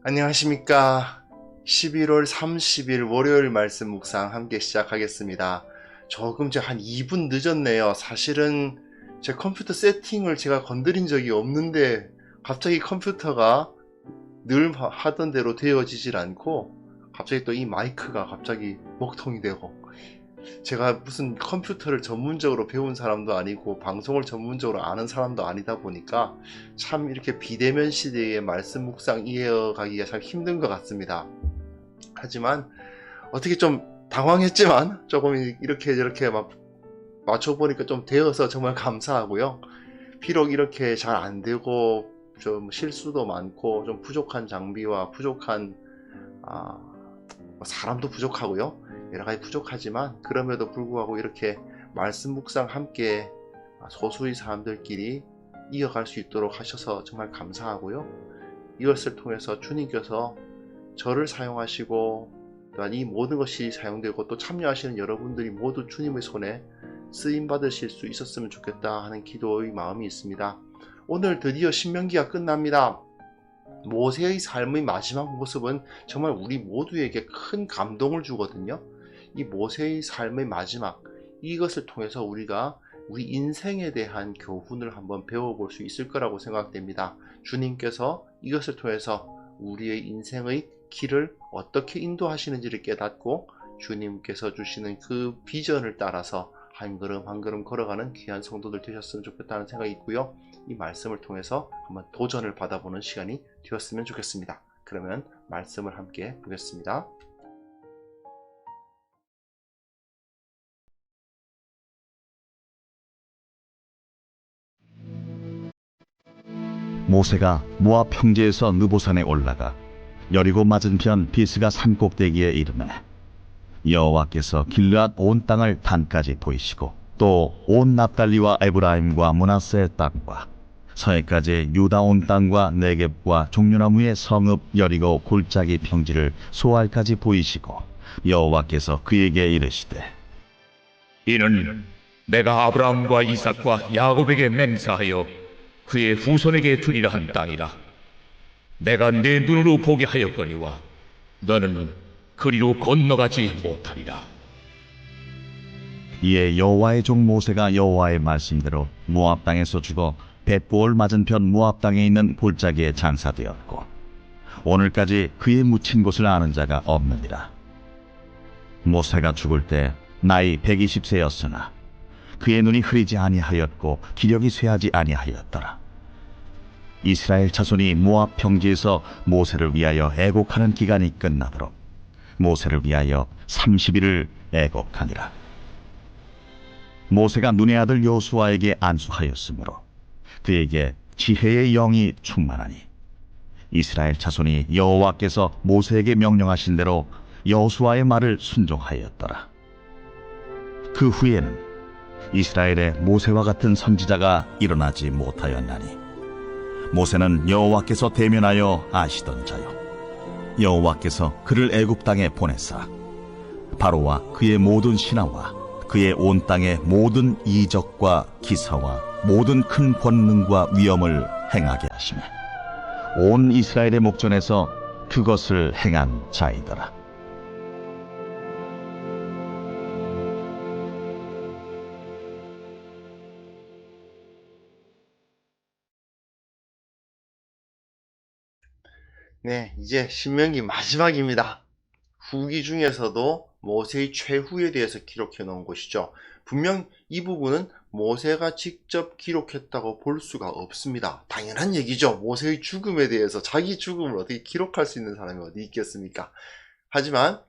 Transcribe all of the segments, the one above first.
안녕하십니까. 11월 30일 월요일 말씀 묵상 함께 시작하겠습니다. 조금 한 2분 늦었네요. 사실은 제 컴퓨터 세팅을 제가 건드린 적이 없는데 갑자기 컴퓨터가 늘 하던 대로 되어지질 않고 갑자기 또 이 마이크가 갑자기 먹통이 되고, 제가 무슨 컴퓨터를 전문적으로 배운 사람도 아니고 방송을 전문적으로 아는 사람도 아니다 보니까 참 이렇게 비대면 시대의 말씀 묵상 이어가기가 참 힘든 것 같습니다. 하지만 어떻게 좀 당황했지만 조금 이렇게 저렇게 막 맞춰보니까 좀 되어서 정말 감사하고요. 비록 이렇게 잘 안 되고 좀 실수도 많고 좀 부족한 장비와 부족한 사람도 부족하고요. 여러 가지 부족하지만 그럼에도 불구하고 이렇게 말씀 묵상 함께 소수의 사람들끼리 이어갈 수 있도록 하셔서 정말 감사하고요. 이것을 통해서 주님께서 저를 사용하시고 또한 이 모든 것이 사용되고 또 참여하시는 여러분들이 모두 주님의 손에 쓰임 받으실 수 있었으면 좋겠다 하는 기도의 마음이 있습니다. 오늘 드디어 신명기가 끝납니다. 모세의 삶의 마지막 모습은 정말 우리 모두에게 큰 감동을 주거든요. 이 모세의 삶의 마지막, 이것을 통해서 우리가 우리 인생에 대한 교훈을 한번 배워볼 수 있을 거라고 생각됩니다. 주님께서 이것을 통해서 우리의 인생의 길을 어떻게 인도하시는지를 깨닫고 주님께서 주시는 그 비전을 따라서 한 걸음 한 걸음 걸어가는 귀한 성도들 되셨으면 좋겠다는 생각이 있고요. 이 말씀을 통해서 한번 도전을 받아보는 시간이 되었으면 좋겠습니다. 그러면 말씀을 함께 보겠습니다. 모세가 모압 평지에서 느보산에 올라가 여리고 맞은편 비스가 산꼭대기에 이르매 여호와께서 길르앗 온 땅을 단까지 보이시고 또 온 납달리와 에브라임과 므낫세의 땅과 서해까지 유다 온 땅과 네겝과 종려나무의 성읍 여리고 골짜기 평지를 소알까지 보이시고 여호와께서 그에게 이르시되 이는 내가 아브라함과 이삭과 야곱에게 맹세하여 그의 후손에게 주리라 한 땅이라. 내가 내 눈으로 보게 하였거니와 너는 그리로 건너가지 못하리라. 이에 여호와의 종 모세가 여호와의 말씀대로 모압 땅에서 죽어 벳보을 맞은편 모압 땅에 있는 골짜기에 장사되었고 오늘까지 그의 묻힌 곳을 아는 자가 없느니라. 모세가 죽을 때 나이 120세였으나 그의 눈이 흐리지 아니하였고 기력이 쇠하지 아니하였더라. 이스라엘 자손이 모압 평지에서 모세를 위하여 애곡하는 기간이 끝나도록 모세를 위하여 30일을 애곡하니라. 모세가 눈의 아들 여호수아에게 안수하였으므로 그에게 지혜의 영이 충만하니 이스라엘 자손이 여호와께서 모세에게 명령하신 대로 여호수아의 말을 순종하였더라. 그 후에는 이스라엘에 모세와 같은 선지자가 일어나지 못하였나니 모세는 여호와께서 대면하여 아시던 자요 여호와께서 그를 애굽 땅에 보내사 바로와 그의 모든 신하와 그의 온 땅의 모든 이적과 기사와 모든 큰 권능과 위엄을 행하게 하시며 온 이스라엘의 목전에서 그것을 행한 자이더라. 네, 이제 신명기 마지막입니다. 후기 중에서도 모세의 최후에 대해서 기록해 놓은 것이죠. 분명 이 부분은 모세가 직접 기록했다고 볼 수가 없습니다. 당연한 얘기죠. 모세의 죽음에 대해서 자기 죽음을 어떻게 기록할 수 있는 사람이 어디 있겠습니까? 하지만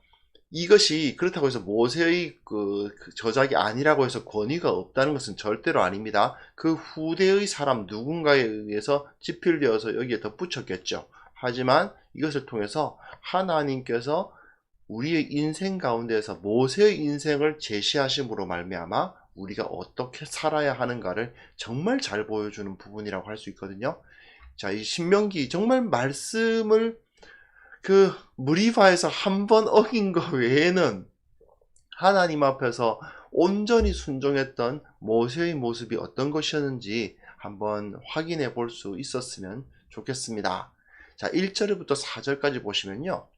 이것이 그렇다고 해서 모세의 그 저작이 아니라고 해서 권위가 없다는 것은 절대로 아닙니다. 그 후대의 사람 누군가에 의해서 집필되어서 여기에 덧붙였겠죠. 하지만 이것을 통해서 하나님께서 우리의 인생 가운데서 모세의 인생을 제시하심으로 말미암아 우리가 어떻게 살아야 하는가를 정말 잘 보여주는 부분이라고 할 수 있거든요. 자, 이 신명기 정말 말씀을 무리바에서 한 번 어긴 것 외에는 하나님 앞에서 온전히 순종했던 모세의 모습이 어떤 것이었는지 한번 확인해 볼 수 있었으면 좋겠습니다. 자, 1절부터 4절까지 보시면요.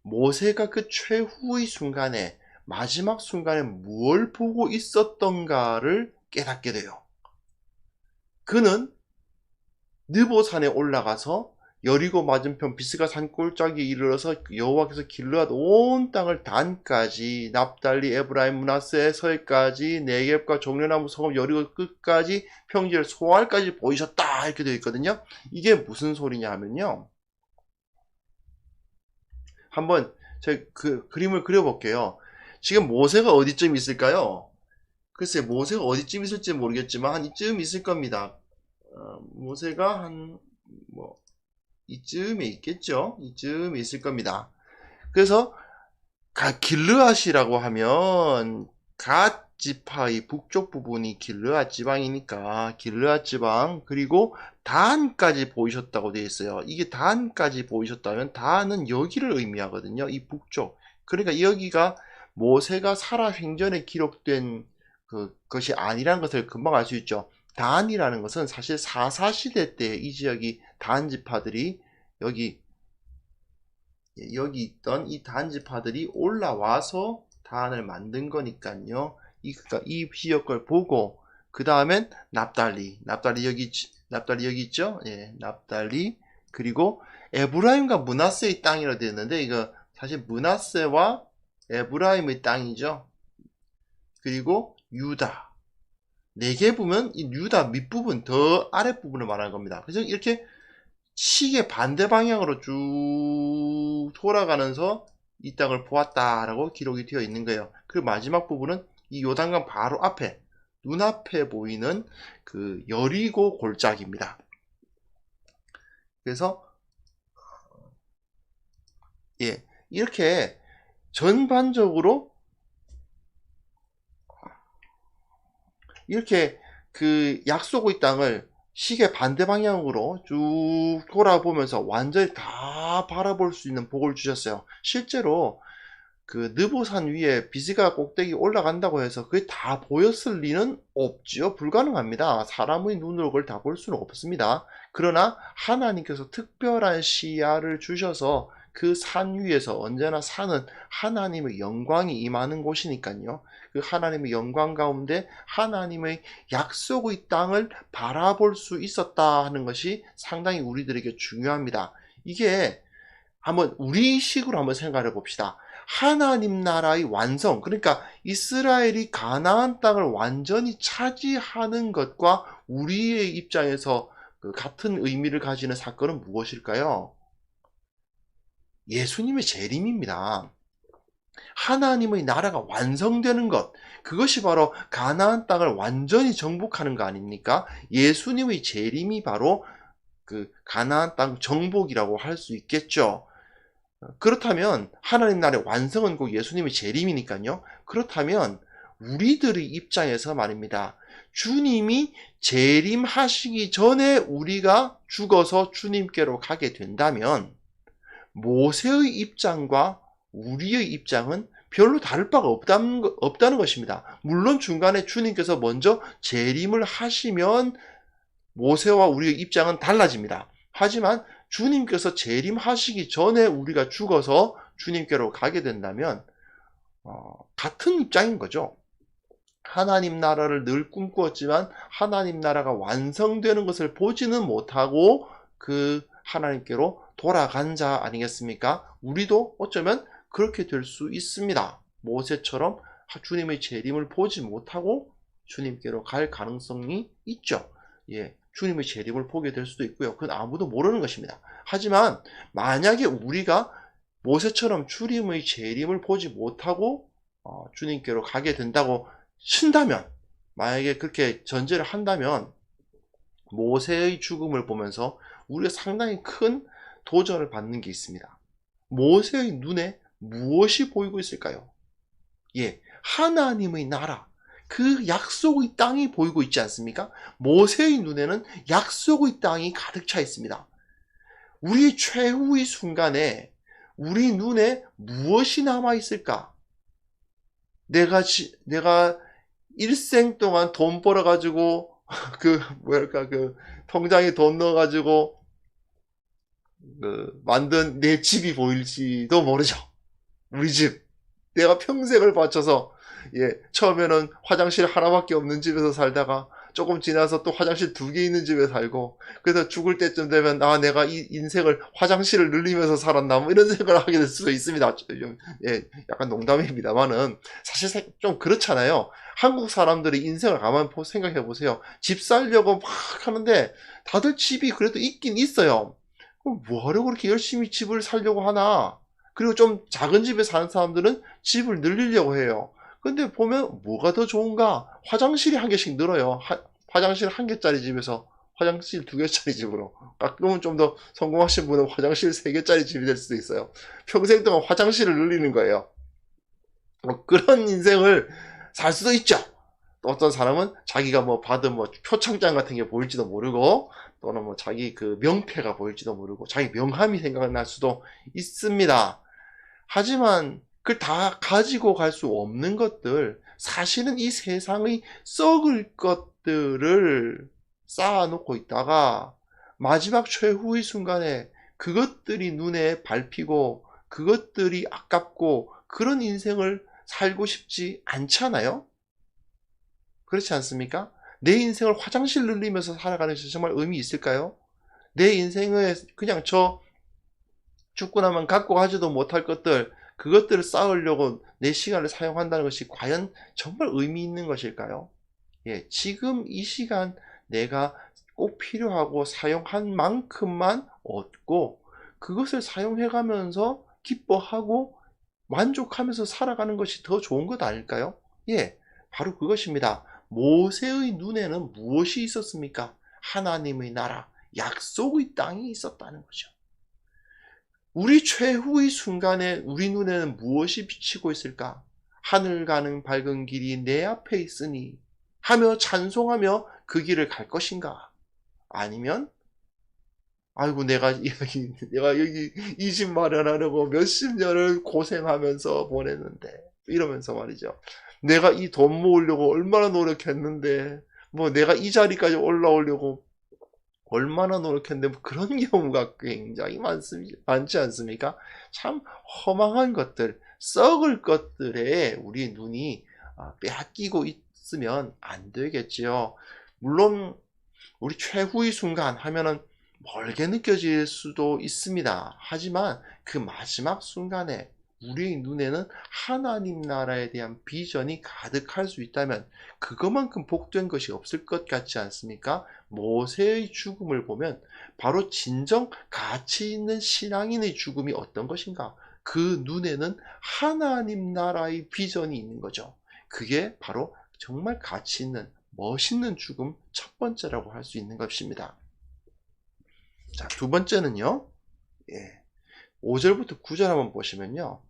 모세가 그 최후의 순간에, 마지막 순간에 무엇을 보고 있었던가를 깨닫게 돼요. 그는 느보산에 올라가서 여리고 맞은편 비스가 산 꼴짝에 이르러서 여호와께서 길르앗 온 땅을 단까지, 납달리, 에브라임, 므낫세, 서해까지, 네겝과 종려나무 성읍 여리고 끝까지, 평지를 소알까지 보이셨다, 이렇게 되어 있거든요. 이게 무슨 소리냐 하면요, 한번 제가 그 그림을 그려볼게요. 지금 모세가 어디쯤 있을까요? 글쎄, 모세가 어디쯤 있을지 모르겠지만 한 이쯤 있을 겁니다. 모세가 이쯤에 있겠죠? 이쯤에 있을 겁니다. 그래서 길르앗이라고 하면 갓 지파의 북쪽 부분이 길르앗 지방이니까 길르앗 지방, 그리고 단까지 보이셨다고 되어 있어요. 이게 단까지 보이셨다면 단은 여기를 의미하거든요. 이 북쪽. 그러니까 여기가 모세가 살아생전에 기록된 것이 아니라는 것을 금방 알 수 있죠. 단이라는 것은 사실 사사시대 때 이 지역이 단지파들이 여기 있던 이 단지파들이 올라와서 단을 만든 거니까요. 이 지역을 보고 그 다음엔 납달리 여기 있죠. 예, 납달리, 그리고 에브라임과 므낫세의 땅이라 되어 있는데 이거 사실 므낫세와 에브라임의 땅이죠. 그리고 유다. 네개 보면 이 유다 밑부분, 더 아랫부분을 말하는 겁니다. 그래서 이렇게 시계 반대 방향으로 쭉 돌아가면서 이 땅을 보았다라고 기록이 되어 있는 거예요. 그리고 마지막 부분은 이 요단강 바로 앞에, 눈앞에 보이는 그 여리고 골짜기입니다. 그래서 예, 이렇게 전반적으로 이렇게 그 약속의 땅을 시계 반대 방향으로 쭉 돌아보면서 완전히 다 바라볼 수 있는 복을 주셨어요. 실제로 그 느보산 위에 비스가 꼭대기 올라간다고 해서 그게 다 보였을 리는 없지요. 불가능합니다. 사람의 눈으로 그걸 다 볼 수는 없습니다. 그러나 하나님께서 특별한 시야를 주셔서 그 산 위에서, 언제나 산은 하나님의 영광이 임하는 곳이니까요. 그 하나님의 영광 가운데 하나님의 약속의 땅을 바라볼 수 있었다 하는 것이 상당히 우리들에게 중요합니다. 이게 한번 우리식으로 한번 생각해 봅시다. 하나님 나라의 완성, 그러니까 이스라엘이 가나안 땅을 완전히 차지하는 것과 우리의 입장에서 같은 의미를 가지는 사건은 무엇일까요? 예수님의 재림입니다. 하나님의 나라가 완성되는 것, 그것이 바로 가나안 땅을 완전히 정복하는 거 아닙니까? 예수님의 재림이 바로 그 가나안 땅 정복이라고 할 수 있겠죠. 그렇다면 하나님 나라의 완성은 곧 예수님의 재림이니까요. 그렇다면 우리들의 입장에서 말입니다. 주님이 재림하시기 전에 우리가 죽어서 주님께로 가게 된다면 모세의 입장과 우리의 입장은 별로 다를 바가 없다는 것입니다. 물론 중간에 주님께서 먼저 재림을 하시면 모세와 우리의 입장은 달라집니다. 하지만 주님께서 재림하시기 전에 우리가 죽어서 주님께로 가게 된다면 같은 입장인 거죠. 하나님 나라를 늘 꿈꾸었지만 하나님 나라가 완성되는 것을 보지는 못하고 그 하나님께로 돌아간 자 아니겠습니까? 우리도 어쩌면 그렇게 될 수 있습니다. 모세처럼 주님의 재림을 보지 못하고 주님께로 갈 가능성이 있죠. 예, 주님의 재림을 보게 될 수도 있고요. 그건 아무도 모르는 것입니다. 하지만 만약에 우리가 모세처럼 주님의 재림을 보지 못하고 주님께로 가게 된다고 친다면, 만약에 그렇게 전제를 한다면 모세의 죽음을 보면서 우리가 상당히 큰 도전을 받는 게 있습니다. 모세의 눈에 무엇이 보이고 있을까요? 예, 하나님의 나라, 그 약속의 땅이 보이고 있지 않습니까? 모세의 눈에는 약속의 땅이 가득 차 있습니다. 우리 최후의 순간에 우리 눈에 무엇이 남아 있을까? 내가 일생 동안 돈 벌어가지고 그 통장에 돈 넣어가지고 만든 내 집이 보일지도 모르죠. 우리 집. 내가 평생을 바쳐서, 처음에는 화장실 하나밖에 없는 집에서 살다가 조금 지나서 또 화장실 2개 있는 집에 살고, 그래서 죽을 때쯤 되면 내가 이 인생을 화장실을 늘리면서 살았나 뭐 이런 생각을 하게 될 수도 있습니다. 약간 농담입니다만은 사실 좀 그렇잖아요. 한국 사람들이 인생을 가만히 생각해 보세요. 집 살려고 막 하는데 다들 집이 그래도 있긴 있어요. 그럼 뭐하러 그렇게 열심히 집을 살려고 하나? 그리고 좀 작은 집에 사는 사람들은 집을 늘리려고 해요. 근데 보면 뭐가 더 좋은가? 화장실이 1개씩 늘어요. 화장실 1개짜리 집에서 화장실 2개짜리 집으로. 가끔은 좀 더 성공하신 분은 화장실 3개짜리 집이 될 수도 있어요. 평생 동안 화장실을 늘리는 거예요. 그런 인생을 살 수도 있죠. 또 어떤 사람은 자기가 받은 표창장 같은 게 보일지도 모르고, 또는 자기 그 명패가 보일지도 모르고, 자기 명함이 생각날 수도 있습니다. 하지만 그걸 다 가지고 갈 수 없는 것들, 사실은 이 세상의 썩을 것들을 쌓아놓고 있다가 마지막 최후의 순간에 그것들이 눈에 밟히고 그것들이 아깝고 그런 인생을 살고 싶지 않잖아요? 그렇지 않습니까? 내 인생을 화장실 늘리면서 살아가는 것이 정말 의미 있을까요? 내 인생을 그냥 죽고 나면 갖고 가지도 못할 것들, 그것들을 쌓으려고 내 시간을 사용한다는 것이 과연 정말 의미 있는 것일까요? 지금 이 시간 내가 꼭 필요하고 사용한 만큼만 얻고 그것을 사용해가면서 기뻐하고 만족하면서 살아가는 것이 더 좋은 것 아닐까요? 바로 그것입니다. 모세의 눈에는 무엇이 있었습니까? 하나님의 나라, 약속의 땅이 있었다는 거죠. 우리 최후의 순간에 우리 눈에는 무엇이 비치고 있을까? 하늘 가는 밝은 길이 내 앞에 있으니 하며 찬송하며 그 길을 갈 것인가? 아니면 아이고 내가 여기 이 집 마련하려고 몇십 년을 고생하면서 보냈는데 이러면서 말이죠. 내가 이 돈 모으려고 얼마나 노력했는데 내가 이 자리까지 올라오려고 얼마나 노력했는데 그런 경우가 굉장히 많지 않습니까? 참 허망한 것들, 썩을 것들에 우리 눈이 빼앗기고 있으면 안 되겠지요. 물론 우리 최후의 순간 하면은 멀게 느껴질 수도 있습니다. 하지만 그 마지막 순간에 우리의 눈에는 하나님 나라에 대한 비전이 가득할 수 있다면 그것만큼 복된 것이 없을 것 같지 않습니까? 모세의 죽음을 보면 바로 진정 가치 있는 신앙인의 죽음이 어떤 것인가? 그 눈에는 하나님 나라의 비전이 있는 거죠. 그게 바로 정말 가치 있는 멋있는 죽음 첫 번째라고 할 수 있는 것입니다. 자, 두 번째는요. 5절부터 9절 한번 보시면요.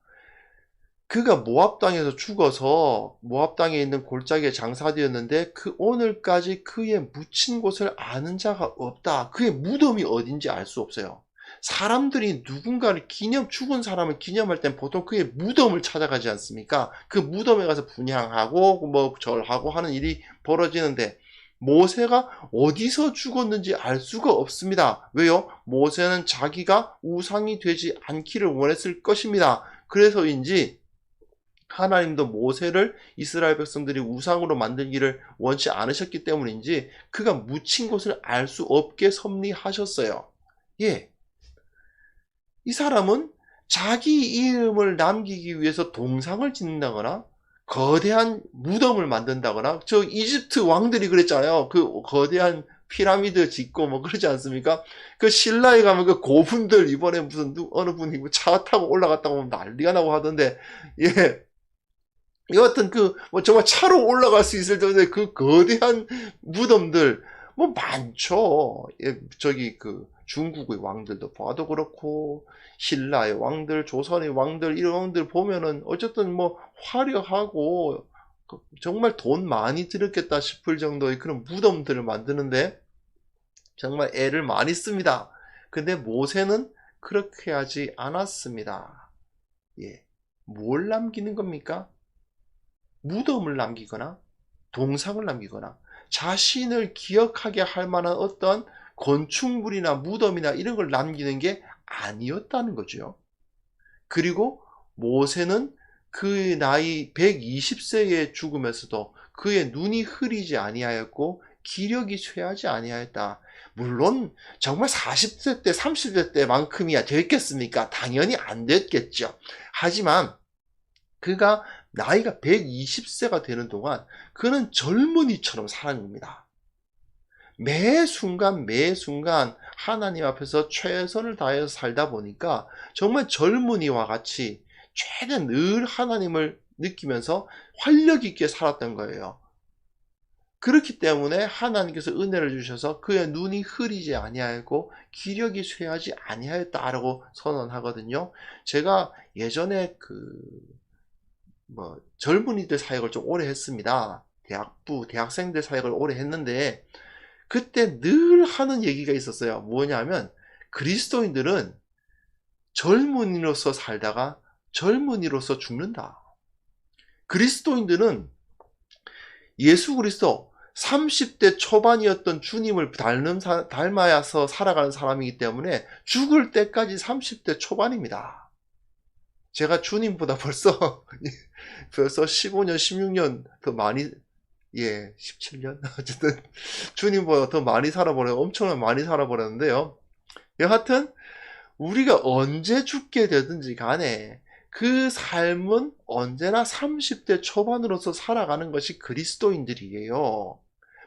그가 모압 땅에서 죽어서 모압 땅에 있는 골짜기에 장사되었는데 그 오늘까지 그의 묻힌 곳을 아는 자가 없다. 그의 무덤이 어딘지 알 수 없어요. 사람들이 누군가를 죽은 사람을 기념할 땐 보통 그의 무덤을 찾아가지 않습니까? 그 무덤에 가서 분향하고 절하고 하는 일이 벌어지는데 모세가 어디서 죽었는지 알 수가 없습니다. 왜요? 모세는 자기가 우상이 되지 않기를 원했을 것입니다. 그래서인지 하나님도 모세를 이스라엘 백성들이 우상으로 만들기를 원치 않으셨기 때문인지 그가 묻힌 곳을 알 수 없게 섭리하셨어요. 이 사람은 자기 이름을 남기기 위해서 동상을 짓는다거나 거대한 무덤을 만든다거나 저 이집트 왕들이 그랬잖아요. 그 거대한 피라미드 짓고 그러지 않습니까? 그 신라에 가면 그 고분들 이번에 무슨 어느 분이 차 타고 올라갔다고 하면 난리가 나고 하던데 여하튼 정말 차로 올라갈 수 있을 정도의 그 거대한 무덤들 많죠. 중국의 왕들도 봐도 그렇고 신라의 왕들, 조선의 왕들 이런 왕들 보면은 어쨌든 화려하고 정말 돈 많이 들였겠다 싶을 정도의 그런 무덤들을 만드는데 정말 애를 많이 씁니다. 근데 모세는 그렇게 하지 않았습니다. 뭘 남기는 겁니까? 무덤을 남기거나 동상을 남기거나 자신을 기억하게 할 만한 어떤 건축물이나 무덤이나 이런 걸 남기는 게 아니었다는 거죠. 그리고 모세는 그 나이 120세에 죽으면서도 그의 눈이 흐리지 아니하였고 기력이 쇠하지 아니하였다. 물론 정말 40세 때 30세 때만큼이야 됐겠습니까? 당연히 안 됐겠죠. 하지만 그가 나이가 120세가 되는 동안 그는 젊은이처럼 살아간 겁니다. 매 순간 하나님 앞에서 최선을 다해서 살다 보니까 정말 젊은이와 같이 최대한 늘 하나님을 느끼면서 활력 있게 살았던 거예요. 그렇기 때문에 하나님께서 은혜를 주셔서 그의 눈이 흐리지 아니하였고 기력이 쇠하지 아니하였다라고 선언하거든요. 제가 예전에 젊은이들 사역을 좀 오래 했습니다. 대학생들 사역을 오래 했는데 그때 늘 하는 얘기가 있었어요. 뭐냐면 그리스도인들은 젊은이로서 살다가 젊은이로서 죽는다. 그리스도인들은 예수 그리스도 30대 초반이었던 주님을 닮아서 살아가는 사람이기 때문에 죽을 때까지 30대 초반입니다. 제가 주님보다 벌써 15년, 16년 더 많이, 17년? 어쨌든 주님보다 더 많이 엄청나게 많이 살아버렸는데요. 여하튼 우리가 언제 죽게 되든지 간에 그 삶은 언제나 30대 초반으로서 살아가는 것이 그리스도인들이에요.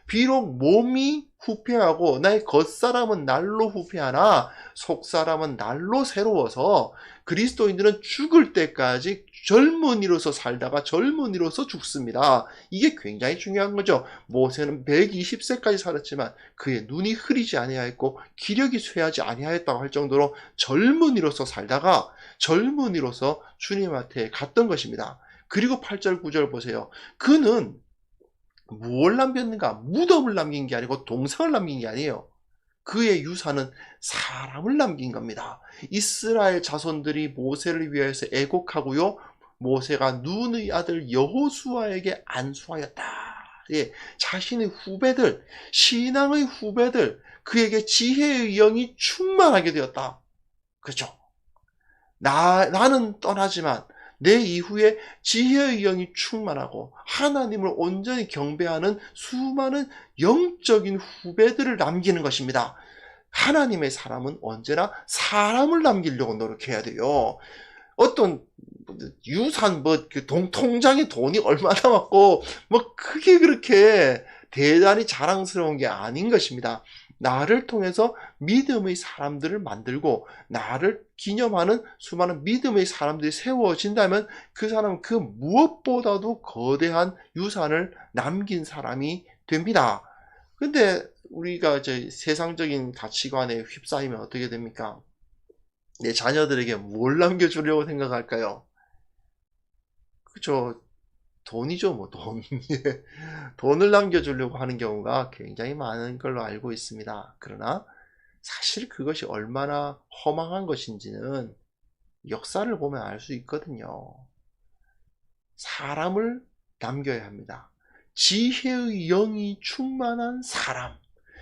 비록 몸이 후패하고 나의 겉사람은 날로 후패하나 속사람은 날로 새로워서 그리스도인들은 죽을 때까지 젊은이로서 살다가 젊은이로서 죽습니다. 이게 굉장히 중요한 거죠. 모세는 120세까지 살았지만 그의 눈이 흐리지 아니하였고 기력이 쇠하지 아니하였다고 할 정도로 젊은이로서 살다가 젊은이로서 주님한테 갔던 것입니다. 그리고 8절 9절 보세요. 그는 무엇을 남겼는가? 무덤을 남긴 게 아니고 동상을 남긴 게 아니에요. 그의 유산은 사람을 남긴 겁니다. 이스라엘 자손들이 모세를 위하여서 애곡하고요. 모세가 눈의 아들 여호수아에게 안수하였다. 자신의 후배들, 신앙의 후배들, 그에게 지혜의 영이 충만하게 되었다. 그렇죠? 나는 떠나지만 내 이후에 지혜의 영이 충만하고 하나님을 온전히 경배하는 수많은 영적인 후배들을 남기는 것입니다. 하나님의 사람은 언제나 사람을 남기려고 노력해야 돼요. 어떤 유산 통장에 돈이 얼마나 많고 그게 그렇게 대단히 자랑스러운 게 아닌 것입니다. 나를 통해서 믿음의 사람들을 만들고 나를 기념하는 수많은 믿음의 사람들이 세워진다면 그 사람은 그 무엇보다도 거대한 유산을 남긴 사람이 됩니다. 근데 우리가 이제 세상적인 가치관에 휩싸이면 어떻게 됩니까? 내 자녀들에게 뭘 남겨주려고 생각할까요? 그죠? 돈이죠, 돈. 돈을 남겨주려고 하는 경우가 굉장히 많은 걸로 알고 있습니다. 그러나 사실 그것이 얼마나 허망한 것인지는 역사를 보면 알 수 있거든요. 사람을 남겨야 합니다. 지혜의 영이 충만한 사람,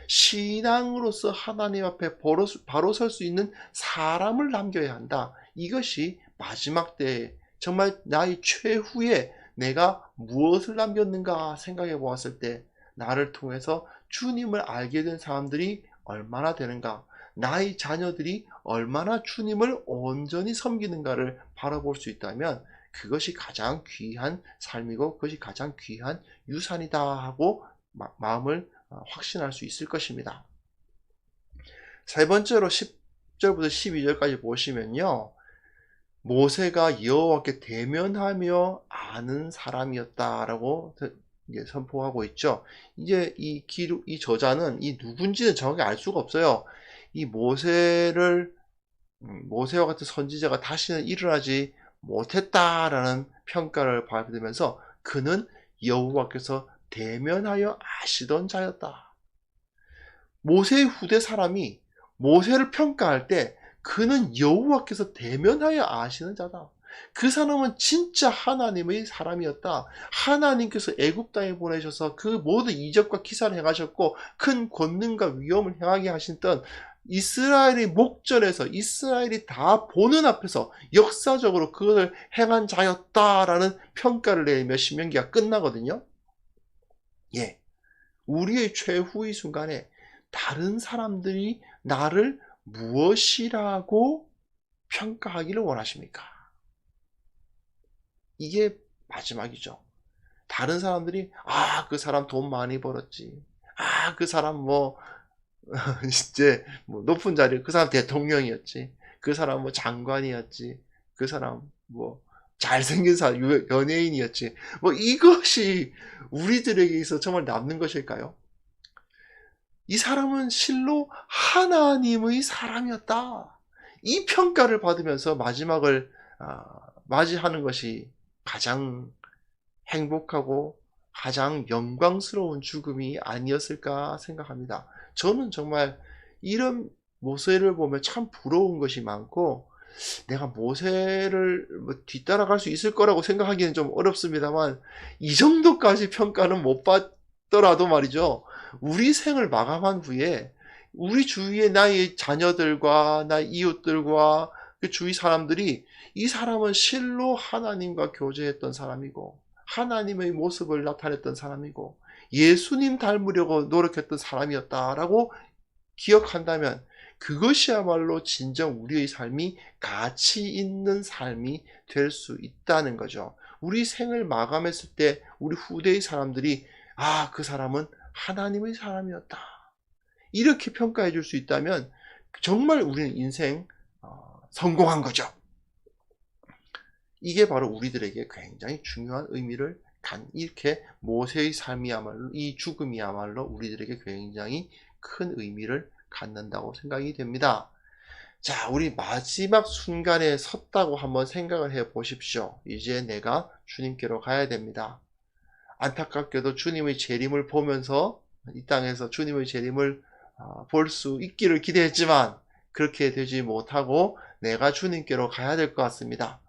신앙으로서 하나님 앞에 바로 설 수 있는 사람을 남겨야 한다. 이것이 마지막 때에 정말 나의 최후에 내가 무엇을 남겼는가 생각해 보았을 때 나를 통해서 주님을 알게 된 사람들이 얼마나 되는가, 나의 자녀들이 얼마나 주님을 온전히 섬기는가를 바라볼 수 있다면 그것이 가장 귀한 삶이고 그것이 가장 귀한 유산이다 하고 마음을 확신할 수 있을 것입니다. 세 번째로 10절부터 12절까지 보시면요, 모세가 여호와께 대면하며 아는 사람이었다라고 선포하고 있죠. 이제 이 저자는 이 누군지는 정확히 알 수가 없어요. 이 모세와 같은 선지자가 다시는 일어나지 못했다라는 평가를 받으면서 그는 여호와께서 대면하여 아시던 자였다. 모세의 후대 사람이 모세를 평가할 때 그는 여호와께서 대면하여 아시는 자다. 그 사람은 진짜 하나님의 사람이었다. 하나님께서 애굽 땅에 보내셔서 그 모든 이적과 기사를 행하셨고 큰 권능과 위엄을 행하게 하셨던 이스라엘의 목전에서 이스라엘이 다 보는 앞에서 역사적으로 그것을 행한 자였다라는 평가를 내리며 신명기가 끝나거든요. 예, 우리의 최후의 순간에 다른 사람들이 나를 무엇이라고 평가하기를 원하십니까? 이게 마지막이죠. 다른 사람들이 그 사람 돈 많이 벌었지. 그 사람 이제 높은 자리, 그 사람 대통령이었지. 그 사람 장관이었지. 그 사람 잘생긴 사람, 연예인이었지. 이것이 우리들에게 있어 정말 남는 것일까요? 이 사람은 실로 하나님의 사람이었다. 이 평가를 받으면서 마지막을 맞이하는 것이 가장 행복하고 가장 영광스러운 죽음이 아니었을까 생각합니다. 저는 정말 이런 모세를 보면 참 부러운 것이 많고 내가 모세를 뒤따라갈 수 있을 거라고 생각하기는 좀 어렵습니다만 이 정도까지 평가는 못 받더라도 말이죠. 우리 생을 마감한 후에 우리 주위에 나의 자녀들과 나의 이웃들과 그 주위 사람들이 이 사람은 실로 하나님과 교제했던 사람이고 하나님의 모습을 나타냈던 사람이고 예수님 닮으려고 노력했던 사람이었다라고 기억한다면 그것이야말로 진정 우리의 삶이 가치 있는 삶이 될 수 있다는 거죠. 우리 생을 마감했을 때 우리 후대의 사람들이 그 사람은 하나님의 사람이었다. 이렇게 평가해 줄 수 있다면 정말 우리는 인생 성공한 거죠. 이게 바로 우리들에게 굉장히 중요한 의미를 이렇게 모세의 삶이야말로 이 죽음이야말로 우리들에게 굉장히 큰 의미를 갖는다고 생각이 됩니다. 자, 우리 마지막 순간에 섰다고 한번 생각을 해 보십시오. 이제 내가 주님께로 가야 됩니다. 안타깝게도 주님의 재림을 보면서 이 땅에서 주님의 재림을 볼 수 있기를 기대했지만 그렇게 되지 못하고 내가 주님께로 가야 될 것 같습니다.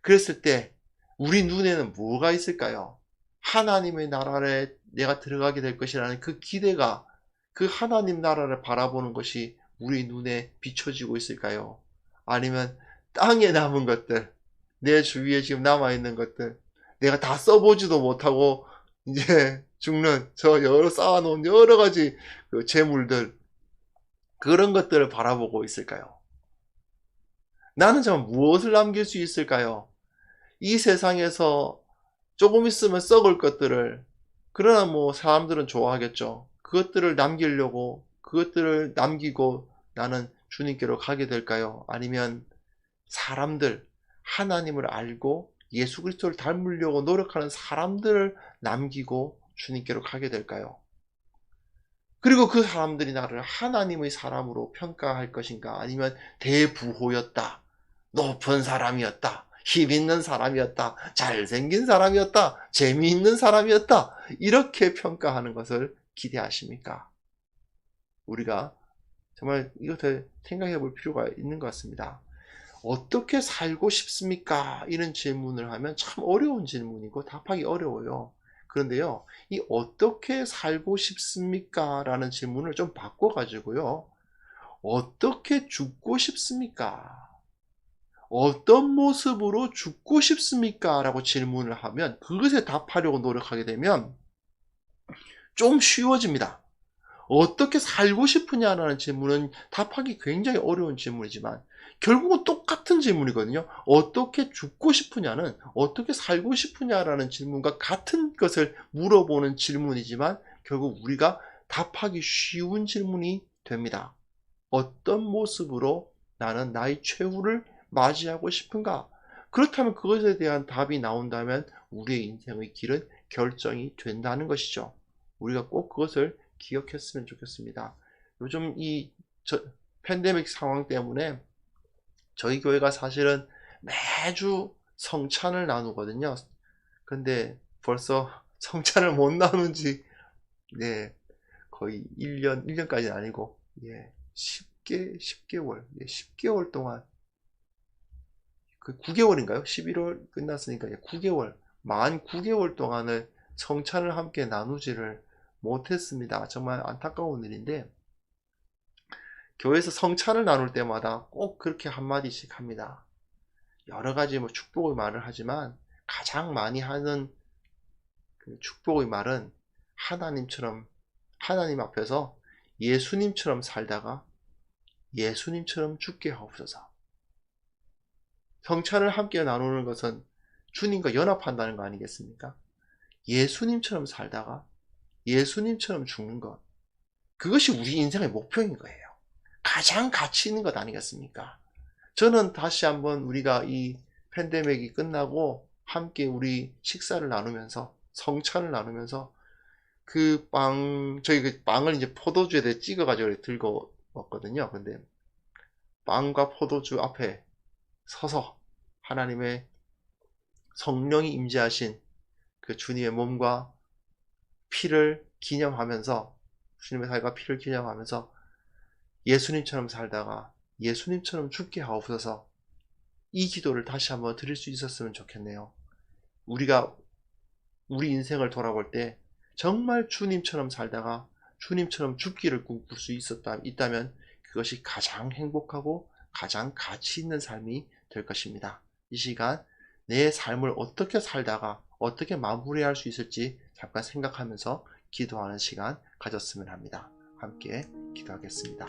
그랬을 때 우리 눈에는 뭐가 있을까요? 하나님의 나라에 내가 들어가게 될 것이라는 그 기대가 그 하나님 나라를 바라보는 것이 우리 눈에 비춰지고 있을까요? 아니면 땅에 남은 것들, 내 주위에 지금 남아있는 것들, 내가 다 써보지도 못하고 이제 죽는 저 쌓아놓은 여러 가지 그 재물들, 그런 것들을 바라보고 있을까요? 나는 참 무엇을 남길 수 있을까요? 이 세상에서 조금 있으면 썩을 것들을, 그러나 사람들은 좋아하겠죠. 그것들을 남기려고, 그것들을 남기고 나는 주님께로 가게 될까요? 아니면 사람들, 하나님을 알고 예수 그리스도를 닮으려고 노력하는 사람들을 남기고 주님께로 가게 될까요? 그리고 그 사람들이 나를 하나님의 사람으로 평가할 것인가? 아니면 대부호였다, 높은 사람이었다, 힘 있는 사람이었다, 잘생긴 사람이었다, 재미있는 사람이었다, 이렇게 평가하는 것을 기대하십니까? 우리가 정말 이것을 생각해 볼 필요가 있는 것 같습니다. 어떻게 살고 싶습니까? 이런 질문을 하면 참 어려운 질문이고 답하기 어려워요. 그런데요, 이 어떻게 살고 싶습니까? 라는 질문을 좀 바꿔가지고요, 어떻게 죽고 싶습니까? 어떤 모습으로 죽고 싶습니까? 라고 질문을 하면 그것에 답하려고 노력하게 되면 좀 쉬워집니다. 어떻게 살고 싶으냐라는 질문은 답하기 굉장히 어려운 질문이지만 결국은 똑같은 질문이거든요. 어떻게 죽고 싶으냐는 어떻게 살고 싶으냐라는 질문과 같은 것을 물어보는 질문이지만 결국 우리가 답하기 쉬운 질문이 됩니다. 어떤 모습으로 나는 나의 최후를 맞이하고 싶은가? 그렇다면 그것에 대한 답이 나온다면 우리의 인생의 길은 결정이 된다는 것이죠. 우리가 꼭 그것을 기억했으면 좋겠습니다. 요즘 이 팬데믹 상황 때문에 저희 교회가 사실은 매주 성찬을 나누거든요. 근데 벌써 성찬을 못 나눈 지 거의 1년까지는 아니고 10개월 동안 그 9개월인가요? 11월 끝났으니까 9개월, 만 9개월 동안을 성찬을 함께 나누지를 못했습니다. 정말 안타까운 일인데, 교회에서 성찬을 나눌 때마다 꼭 그렇게 한마디씩 합니다. 여러 가지 축복의 말을 하지만 가장 많이 하는 그 축복의 말은 하나님 앞에서 예수님처럼 살다가 예수님처럼 죽게 하옵소서. 성찬을 함께 나누는 것은 주님과 연합한다는 거 아니겠습니까? 예수님처럼 살다가 예수님처럼 죽는 것, 그것이 우리 인생의 목표인 거예요. 가장 가치 있는 것 아니겠습니까? 저는 다시 한번 우리가 이 팬데믹이 끝나고 함께 우리 식사를 나누면서 성찬을 나누면서 저희 그 빵을 이제 포도주에 찍어가지고 들고 왔거든요. 근데 빵과 포도주 앞에 서서 하나님의 성령이 임재하신 그 주님의 몸과 피를 기념하면서, 주님의 살과 피를 기념하면서 예수님처럼 살다가 예수님처럼 죽게 하옵소서, 이 기도를 다시 한번 드릴 수 있었으면 좋겠네요. 우리가 우리 인생을 돌아볼 때 정말 주님처럼 살다가 주님처럼 죽기를 꿈꿀 수 있다면 그것이 가장 행복하고 가장 가치 있는 삶이 될 것입니다. 이 시간 내 삶을 어떻게 살다가 어떻게 마무리할 수 있을지 잠깐 생각하면서 기도하는 시간 가졌으면 합니다. 함께 기도하겠습니다.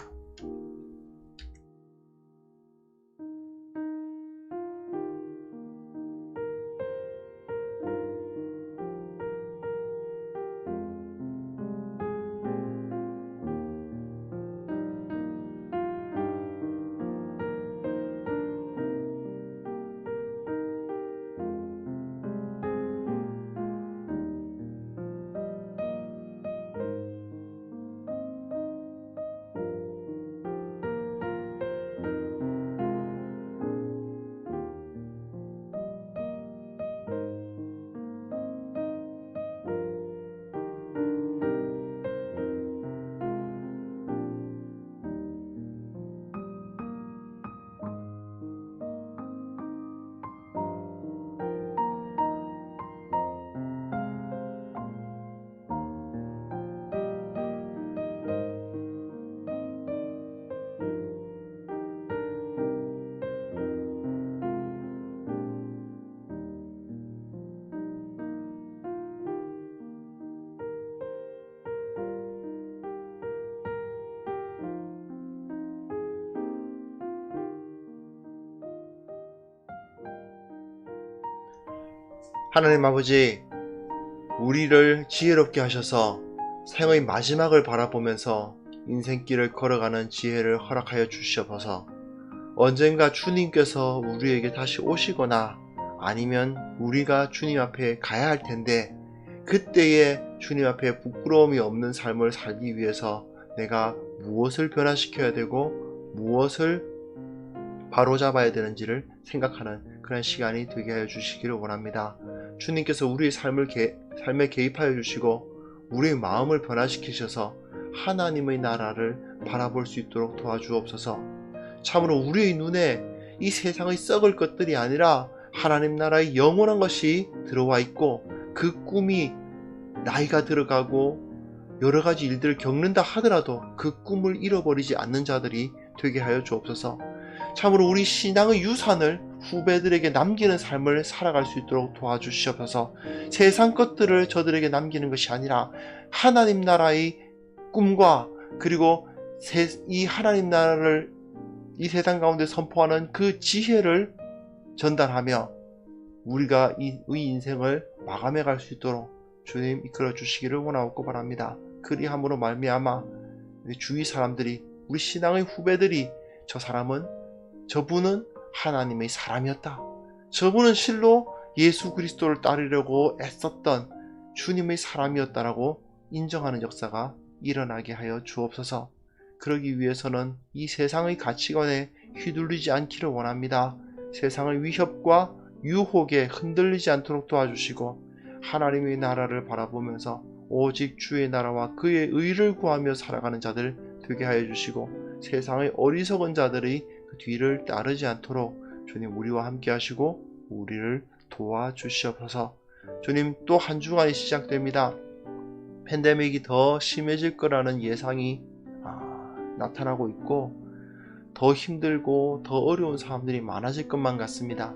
하나님 아버지, 우리를 지혜롭게 하셔서 생의 마지막을 바라보면서 인생길을 걸어가는 지혜를 허락하여 주시옵소서. 언젠가 주님께서 우리에게 다시 오시거나 아니면 우리가 주님 앞에 가야 할 텐데, 그때에 주님 앞에 부끄러움이 없는 삶을 살기 위해서 내가 무엇을 변화시켜야 되고 무엇을 바로잡아야 되는지를 생각하는 그런 시간이 되게 하여 주시기를 원합니다. 주님께서 우리의 삶에 개입하여 주시고 우리의 마음을 변화시키셔서 하나님의 나라를 바라볼 수 있도록 도와주옵소서. 참으로 우리의 눈에 이 세상의 썩을 것들이 아니라 하나님 나라의 영원한 것이 들어와 있고, 그 꿈이 나이가 들어가고 여러 가지 일들을 겪는다 하더라도 그 꿈을 잃어버리지 않는 자들이 되게 하여 주옵소서. 참으로 우리 신앙의 유산을 후배들에게 남기는 삶을 살아갈 수 있도록 도와주시옵소서. 세상 것들을 저들에게 남기는 것이 아니라 하나님 나라의 꿈과 그리고 이 하나님 나라를 이 세상 가운데 선포하는 그 지혜를 전달하며 우리가 이 인생을 마감해 갈 수 있도록 주님 이끌어 주시기를 원하고 바랍니다. 그리함으로 말미암아 우리 주위 사람들이, 우리 신앙의 후배들이 저분은 하나님의 사람이었다, 저분은 실로 예수 그리스도를 따르려고 애썼던 주님의 사람이었다라고 인정하는 역사가 일어나게 하여 주옵소서. 그러기 위해서는 이 세상의 가치관에 휘둘리지 않기를 원합니다. 세상의 위협과 유혹에 흔들리지 않도록 도와주시고 하나님의 나라를 바라보면서 오직 주의 나라와 그의 의를 구하며 살아가는 자들 되게 하여 주시고, 세상의 어리석은 자들이 그 뒤를 따르지 않도록 주님 우리와 함께 하시고 우리를 도와주시옵소서. 주님 또 한 주간이 시작됩니다. 팬데믹이 더 심해질 거라는 예상이 나타나고 있고 더 힘들고 더 어려운 사람들이 많아질 것만 같습니다.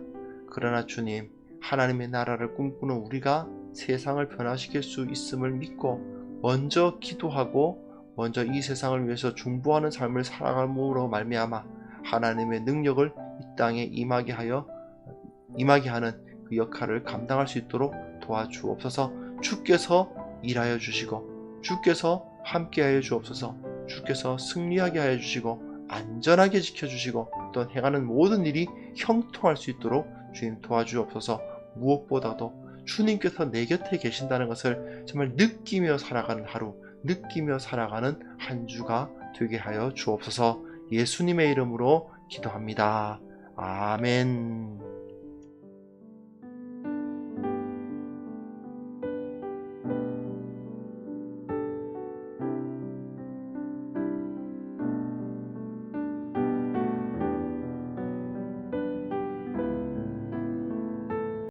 그러나 주님, 하나님의 나라를 꿈꾸는 우리가 세상을 변화시킬 수 있음을 믿고 먼저 기도하고 먼저 이 세상을 위해서 중보하는 삶을 살아감으로 말미암아 하나님의 능력을 이 땅에 임하게 하는 그 역할을 감당할 수 있도록 도와주옵소서. 주께서 일하여 주시고 주께서 함께하여 주옵소서. 주께서 승리하게 하여 주시고 안전하게 지켜주시고 또 행하는 모든 일이 형통할 수 있도록 주님 도와주옵소서. 무엇보다도 주님께서 내 곁에 계신다는 것을 정말 느끼며 살아가는 하루, 느끼며 살아가는 한 주가 되게 하여 주옵소서. 예수님의 이름으로 기도합니다. 아멘.